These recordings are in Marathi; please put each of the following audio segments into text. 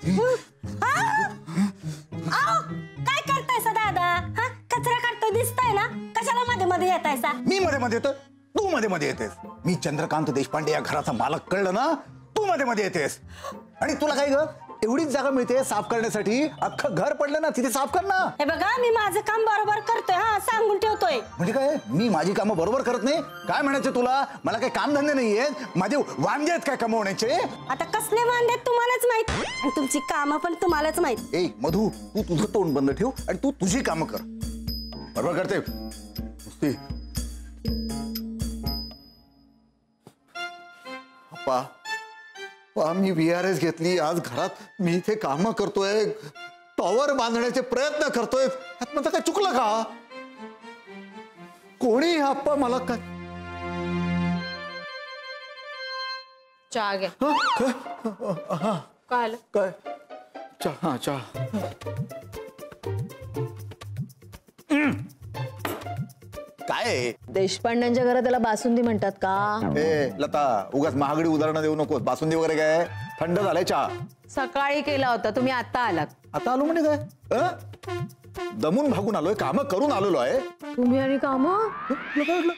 काय करतायसा दादा? हा, कचरा काढतोय दिसताय ना, कशाला मध्ये मध्ये येतायसा? मी मध्ये मध्ये येतो, तू मध्ये मध्ये येतेस. मी चंद्रकांत देशपांडे या घराचा मालक, कळलं ना? तू मध्ये मध्ये येतेस. आणि तुला काय ग, एवढीच जागा मिळते साफ करण्यासाठी? अख्खं घर पडलं ना, तिथे साफ कर ना. हे बघा, मी माझं काम बरोबर करतोय, हा सांगून ठेवतोय. म्हणजे काय, मी माझी कामं बरोबर करत नाही? काय म्हणायचं तुला? मला काही काम धंदे नाहीये? माझे वांदे आहेत काय कमवण्याचे? आता कसले वांदे तुम्हालाच माहित, आणि तुमची कामं पण तुम्हालाच माहित. ए मधू, तू तुझं तोंड बंद ठेव आणि तू तुझी कामं कर. बरोबर करते नुसती. अप्पा, मी VRS घेतली, आज घरात मी इथे कामं करतोय, टॉवर बांधण्याचे प्रयत्न करतोय. यात माझं काय चुकलं का? कोणी अप्पा मला काय? चहा घे. काय काय? चहा चहा. काय देशपांड्यांच्या घरात त्याला बासुंदी म्हणतात का? ए लता, उगाच महागडी उदाहरणं देऊ नकोस. बासुंदी वगैरे काय, थंड झालंय चहा. सकाळी केला होता, तुम्ही आता आलात. आता आलो म्हणजे काय? दमून भागून आलोय, कामं करून आलेलो आहे. तुम्ही आणि काम? तुला काय वाटलं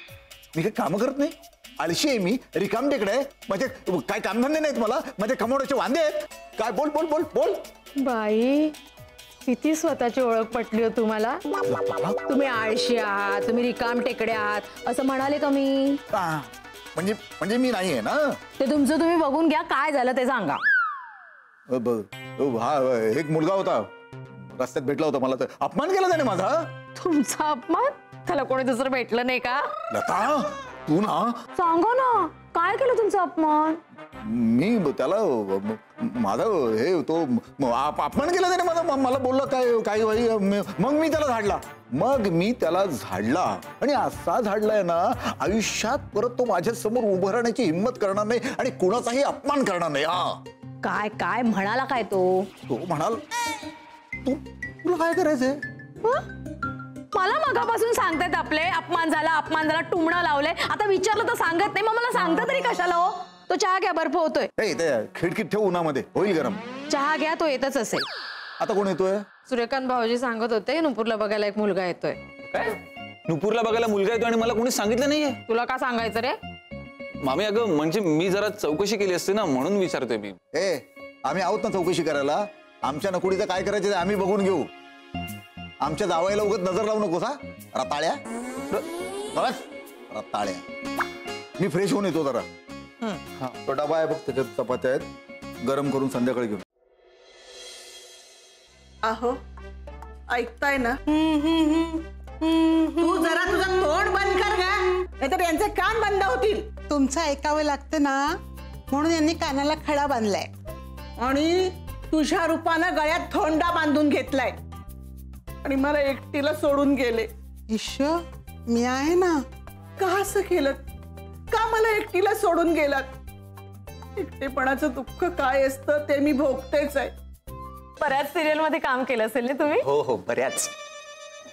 मी काही कामं करत नाही? आळशी आहे मी, रिकाम टेकडे आहे. माझे काय कामधंदे नाहीत मला, माझे कमवण्याचे वांदे आहेत. काय बोल बोल बोल बोल. बाई, किती स्वतःची ओळख पटली हो तुम्हाला. तुम्ही आळशी आहात, तुम्ही रिकाम टेकडे आहात असं म्हणाले का मी? म्हणजे मी नाहीये ना. ते तुमचं तुम्ही बघून घ्या, काय झालं ते सांगा. हा, एक मुलगा होता, रस्त्यात भेटला होता, मला तर अपमान केला त्याने माझा. तुमचा अपमान? त्याला कोणी दुसरं भेटलं नाही का? लता, तू ना सांगा ना, काय केलं तुमचा अपमान? मी त्याला माझा हे तो अपमान केला त्याने माझा. मला बोलला काय बाई. मग मी त्याला झाडला आणि असा झाडलाय ना, आयुष्यात परत तो माझ्या समोर उभं राहण्याची हिंमत करणार नाही आणि कुणाचाही अपमान करणार नाही. हा, काय काय म्हणाला काय तो? तो म्हणाल, तुला काय करायचंय? मला मगापासून सांगतायत आपले अपमान झाला, टुमणं लावले. आता विचारलं तर सांगत नाही, मग मला सांगता तरी कशाला हो? तो चहा घ्या, बर्फ होतोय. खिडकीत ठेव, उन्हामध्ये होईल गरम. चहा घ्या, तो येतच असेल. आता कोण येतोय? सूर्यकांत भाऊजी सांगत होते, नुपूरला बघायला एक मुलगा येतोय. काय? नुपूरला बघायला मुलगा येतो आणि मला कोणी सांगितलं नाहीये? तुला का सांगायचं रे? मामी, अगं म्हणजे मी जरा चौकशी केली असते ना, म्हणून विचारतोय मी. आम्ही आहोत ना चौकशी करायला. आमच्या नकुडीचं काय करायचं ते आम्ही बघून घेऊ. आमच्या जावयाला उगत नजर लावू नकोस. हा, रताळ्या रताळ्या. मी फ्रेश होऊन येतो जरा. तो डबा आहे बघ, त्याच्यात चपात्या आहेत, गरम करून संध्याकाळी घेऊ. अहो, ऐकताय ना? तू जरा तुझं तोंड बंद कर गा, नाहीतर यांचे कान बंद होतील. तुमचं ऐकावं लागतं ना, म्हणून यांनी कानाला खडा बांधलाय. आणि तुझ्या रूपानं गळ्यात थोंडा बांधून घेतलाय आणि मला एकटीला सोडून गेले. ईश्वर, मी आहे ना. का असं केलं? का मला एकटीला सोडून गेलात? एकटेपणाचं दुःख काय असतं ते मी भोगतेच आहे. बऱ्याच सिरियल मध्ये काम केलं असेल ना तुम्ही? हो, बऱ्याच.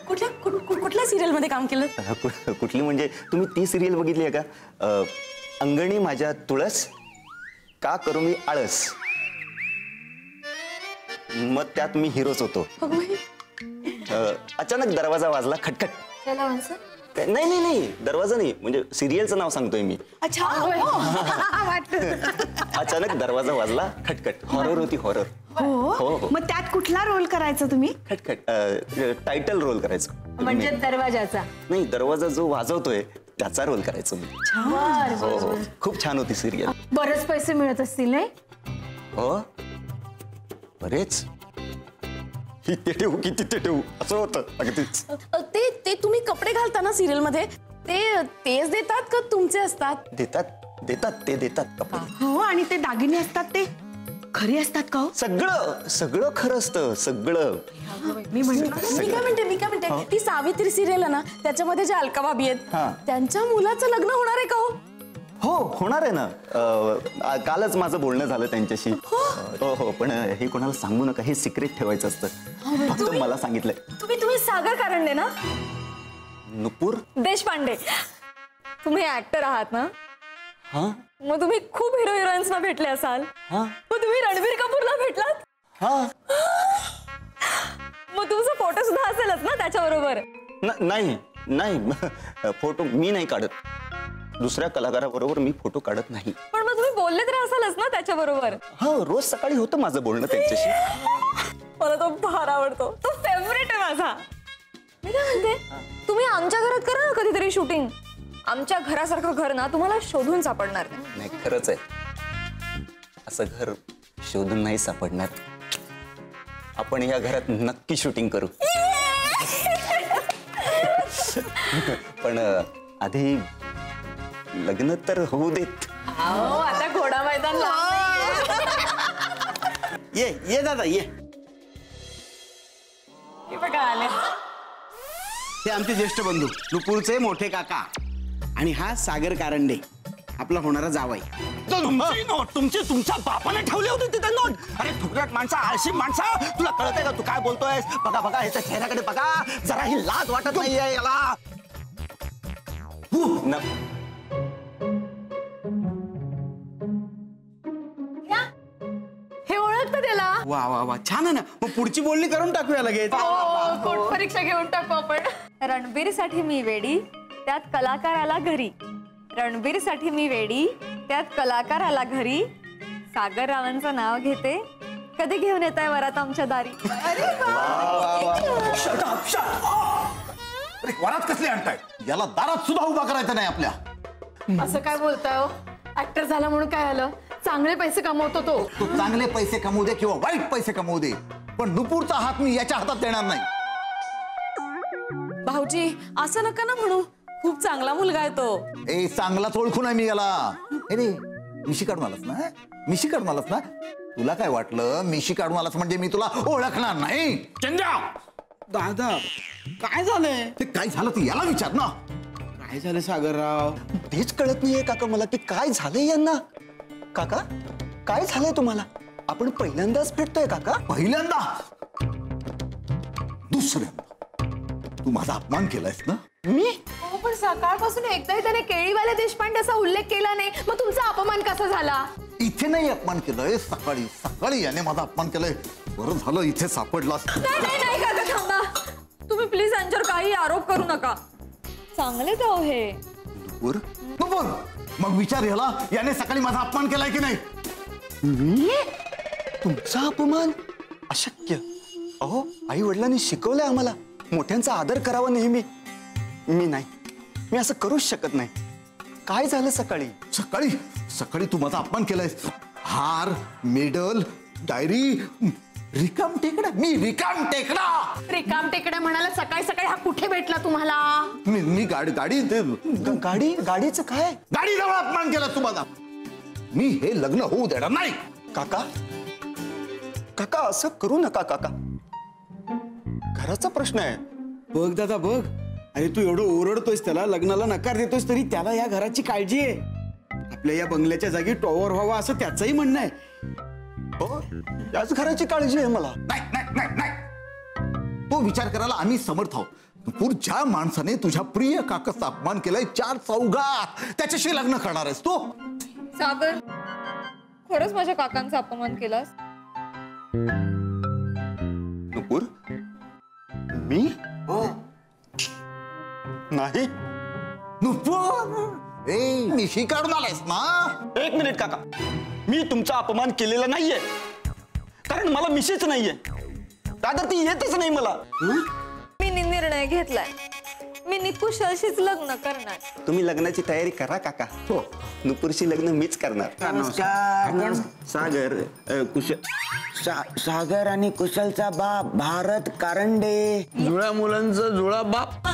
कुठल्या सिरियल मध्ये काम केलं? कुठली म्हणजे, तुम्ही ती सिरियल बघितली आहे का? अंगणी माझ्या तुळस, का करू मी आळस. मग त्यात मी हिरोच होतो. अचानक दरवाजा वाजला, खटखट. नाही, दरवाजा नाही, म्हणजे सिरियलचं नाव सांगतोय मी. अच्छा. अचानक दरवाजा वाजला, खटखट. हॉरर होती, हॉरर. हो. मग त्यात कुठला रोल करायचा तुम्ही? खटखट. टायटल रोल करायचं. म्हणजे दरवाजाचा? नाही, दरवाजा जो वाजवतोय त्याचा रोल करायचो मी. हो, खूप छान होती सिरियल. बरेच पैसे मिळत असतील नाही? हो, बरेच. ते ठेवू की तिथे ठेवू असं होतं अगदीच. ते तुम्ही कपडे घालता ना सिरियल मध्ये, तेच देतात का तुमचे असतात? देतात कपडे. हो, आणि ते दागिने असतात ते खरे असतात का? सगळं खरं असतं, सगळं. मी काय म्हणते ती सावित्री सिरियल आहे ना, त्याच्यामध्ये जे अलका भाभी आहेत, त्यांच्या मुलाचं लग्न होणार आहे का? हो, होणार आहे ना. कालच माझं बोलणं झालं त्यांच्याशी. हो, पण हे कोणाला सांगू नका, हे सिक्रेट ठेवायचं असतं. फक्त मला सांगितलंय. तुम्ही सागर कारंडे ना? नुपूर देशपांडे. तुम्ही ऍक्टर आहात ना? हा. मग तुम्ही खूप हिरो हिरोईन्सना भेटले असाल. मग तुम्ही रणबीर कपूरला भेटलात? हा मग तुमचा फोटो सुद्धा असेलच ना त्याच्याबरोबर? नाही नाही फोटो मी नाही काढत. दुसऱ्या कलाकाराबरोबर मी फोटो काढत नाही. पण मग तुम्ही बोलले तर असालच ना त्याच्याबरोबर? हा रोज सकाळी होतं माझं बोलणं त्यांच्याशी. मला तो फार आवडतो, तो फेवरेट आहे माझा. मी काय म्हणते, तुम्ही आमच्या घरात करा ना कधीतरी शूटिंग. आमच्या घरासारखं घर ना तुम्हाला शोधून सापडणार नाही. नाही खरंच आहे, असं घर शोधून नाही सापडणार. आपण या घरात नक्की शूटिंग करू. पण आधी लग्न तर होऊ देत. आता घोडा मैदान ये ये दादा ये. बघा आले. हे आमचे ज्येष्ठ बंधू नुपूरचे मोठे काका आणि हा सागर कारंडे आपला होणारा जावाई. तुमचे तुमच्या बापाने ठेवले होते तिथे नोट. अरे ठुकराट माणसा, आळशी माणसा, तुला कळतंय का तू काय बोलतोयस? बघा बघा याच्या चेहऱ्याकडे बघा, जरा ही लाज वाटत नाहीये याला. हे ओळखतं त्याला. वा वा वा छान आहे ना. मग पुढची बोलणी करून टाकूया लगेच. कोट परीक्षा घेऊन टाकू आपण. रणबीर साठी मी वेडी, त्यात कलाकार आला घरी. रणबीर साठी मी वेडी, त्यात कलाकार आला घरी. सागर रावांचं नाव घेते, कधी घेऊन येत आहे वरात आमच्या दारी. वरात कसली आणताय? याला दारात सुद्धा उभा करायचा नाही आपल्या. असं काय बोलताय हो? ऍक्टर झाला म्हणून काय आलं? चांगले पैसे कमवतो तो. तो चांगले पैसे कमवू दे किंवा वाईट पैसे कमवू दे, पण नुपूरचा हात मी याच्या हातात देणार नाही. भाऊजी असं नका ना म्हणू, खूप चांगला मुलगा आहे तो. ए चांगलाच ओळखून आहे मी याला. अरे मिशी काढून आलास ना, मिशी काढून आलास ना. तुला काय वाटलं मिशी काढून आलास म्हणजे मी तुला ओळखणार नाही? चंद्या दादा काय झालंय? ते काय झालं ते याला विचार ना. काय झालं सागरराव? तेच कळत नाहीये काका मला की काय झालंय यांना. काका काय झालंय तुम्हाला? आपण पहिल्यांदाच भेटतोय काका. पहिल्यांदा दुसऱ्यांदा तू माझा अपमान केलायस ना. मी हो पण सकाळपासून एकदाही त्याने केळीवाले देशपांडेचा उल्लेख केला नाही, मग तुमचा अपमान कसा झाला? इथे नाही अपमान केलंय, सकाळी सकाळी याने माझा अपमान केलाय. बरं झालं इथे सापडलास. नाही काका थांबा. तुम्ही प्लीज यांच्यावर काही आरोप करू नका. चांगले तो हे. नुपूर नुपूर मग विचार याला, याने सकाळी माझा अपमान केलाय की नाही? तुमचा अपमान अशक्य. अहो आई वडिलांनी शिकवलंय आम्हाला मोठ्यांचा आदर करावा नेहमी. मी नाही, मी असं करूच शकत नाही. काय झालं सकाळी? सकाळी सकाळी तू माझा अपमान केलायस. हार, मेडल, डायरी, रिकाम टेकडा. मी रिकाम टेकडा. रिकाम टेकड्या म्हणाला सकाळी सकाळी. हा कुठे भेटला तुम्हाला? मी गाडी गाडीचं काय? गाडी जवळ अपमान केला तू माझा. मी हे लग्न होऊ देणार नाही. काका काका असं करू नका काका, घराचा प्रश्न आहे. बघ दादा बघ, अरे तू एवढं ओरडतोयस त्याला, लग्नाला नकार देतोयस, तरी त्याला या घराची काळजी आहे. आपल्या या बंगल्याच्या जागी टॉवर व्हावा असं त्याचंही म्हणणं आहे. हो याच घराची काळजी आहे मला. नाही नाही नाही नाही, तो विचार करायला आम्ही समर्थ आहोत. नुपूर, ज्या माणसाने तुझ्या प्रिय काकाचा अपमान केलाय चार चौघात, त्याच्याशी लग्न करणार आहेस तू? सागर खरंच माझ्या काकांचा अपमान केलास? नुपूर मी नाही. नुपूर ए मिशी काढून आलायस ना. एक मिनिट काका, मी तुमचा अपमान केलेला नाहीये, कारण मला मिशीच नाहीये. दादा ती येतच नाही मला. मी निर्णय घेतलाय, मी निकुशलशीच लग्न करणार. तुम्ही लग्नाची तयारी करा काका. हो नुपूरशी लग्न मीच करणार. नमस्कार. सागर सागर आणि कुशलचा बाप भारत कारंडे. जुळ्या मुलांचा जुळा बाप.